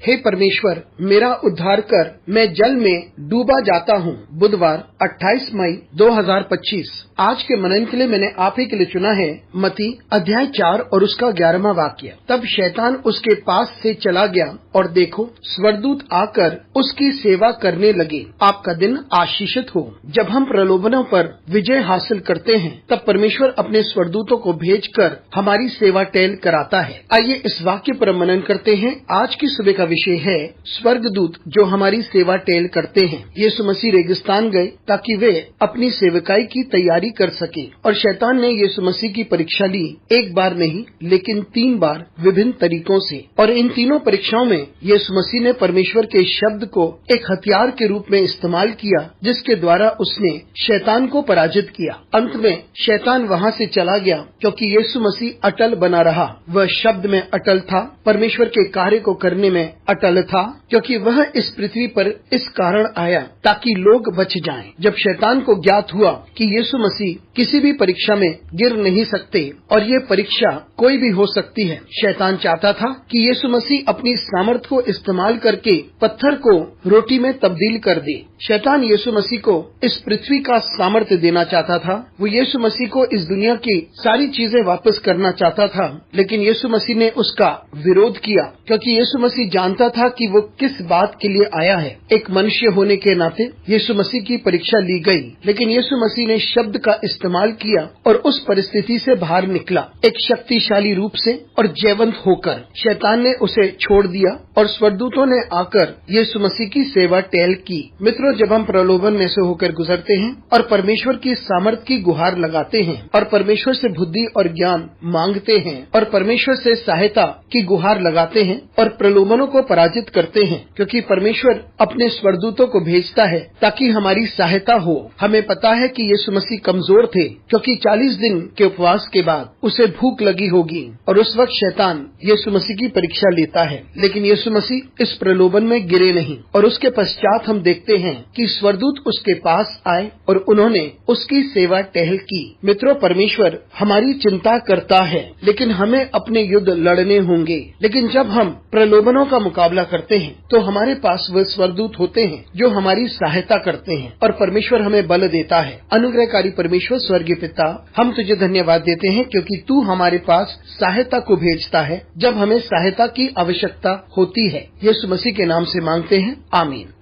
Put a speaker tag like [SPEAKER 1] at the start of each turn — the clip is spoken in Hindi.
[SPEAKER 1] हे परमेश्वर, मेरा उद्धार कर, मैं जल में डूबा जाता हूँ। बुधवार 28 मई 2025। आज के मनन के लिए मैंने आप ही के लिए चुना है मत्ती अध्याय 4 और उसका 11वां वाक्य। तब शैतान उसके पास से चला गया और देखो, स्वर्गदूत आकर उसकी सेवा करने लगे। आपका दिन आशीषित हो। जब हम प्रलोभनों पर विजय हासिल करते हैं, तब परमेश्वर अपने स्वर्गदूतों को भेजकर हमारी सेवा टहल कराता है। आइए इस वाक्य पर मनन करते हैं। आज की सुबह का विषय है स्वर्गदूत जो हमारी सेवा टहल करते हैं। यीशु मसीह रेगिस्तान गए ताकि वे अपनी सेवकाई की तैयारी कर सके, और शैतान ने यीशु मसीह की परीक्षा ली, एक बार नहीं लेकिन 3 बार विभिन्न तरीकों से। और इन तीनों परीक्षाओं में यीशु मसीह ने परमेश्वर के शब्द को एक हथियार के रूप में इस्तेमाल किया, जिसके द्वारा उसने शैतान को पराजित किया। अंत में शैतान वहाँ से चला गया, क्योंकि यीशु मसीह अटल बना रहा। वह शब्द में अटल था, परमेश्वर के कार्य को करने में अटल था, क्योंकि वह इस पृथ्वी पर इस कारण आया ताकि लोग बच जाएं। जब शैतान को ज्ञात हुआ कि यीशु मसीह किसी भी परीक्षा में गिर नहीं सकते और ये परीक्षा कोई भी हो सकती है, शैतान चाहता था कि यीशु मसीह अपनी सामर्थ को इस्तेमाल करके पत्थर को रोटी में तब्दील कर दे। शैतान यीशु मसीह को इस पृथ्वी का सामर्थ्य देना चाहता था। वो यीशु मसीह को इस दुनिया की सारी चीजें वापस करना चाहता था, लेकिन यीशु मसीह ने उसका विरोध किया, क्योंकि यीशु मसीह जानता था कि वो किस बात के लिए आया है। एक मनुष्य होने के नाते यीशु मसीह की परीक्षा ली गई, लेकिन यीशु मसीह ने शब्द का इस्तेमाल किया और उस परिस्थिति से बाहर निकला, एक शक्तिशाली रूप से और जयवंत होकर। शैतान ने उसे छोड़ दिया और स्वर्गदूतों ने आकर यीशु मसीह की सेवा टहल की। मित्रों, जब हम प्रलोभन में से होकर गुजरते हैं और परमेश्वर की सामर्थ की गुहार लगाते हैं और परमेश्वर से बुद्धि और ज्ञान मांगते हैं और परमेश्वर से सहायता की गुहार लगाते हैं और प्रलोभनों को पराजित करते हैं, क्योंकि परमेश्वर अपने स्वर्गदूतों को भेजता है ताकि हमारी सहायता हो। हमें पता है कि यीशु मसीह कमजोर थे, क्योंकि 40 दिन के उपवास के बाद उसे भूख लगी होगी और उस वक्त शैतान यीशु मसीह की परीक्षा लेता है, लेकिन यीशु मसीह इस प्रलोभन में गिरे नहीं। और उसके पश्चात हम देखते हैं कि स्वर्गदूत उसके पास आए और उन्होंने उसकी सेवा टहल की। मित्रों, परमेश्वर हमारी चिंता करता है, लेकिन हमें अपने युद्ध लड़ने होंगे। लेकिन जब हम प्रलोभनों का मुकाबला करते हैं, तो हमारे पास वह स्वर्गदूत होते हैं जो हमारी सहायता करते हैं और परमेश्वर हमें बल देता है। अनुग्रहकारी परमेश्वर स्वर्गीय पिता, हम तुझे धन्यवाद देते हैं, क्योंकि तू हमारे पास सहायता को भेजता है जब हमें सहायता की आवश्यकता होती है। यीशु मसीह के नाम से मांगते हैं, आमीन।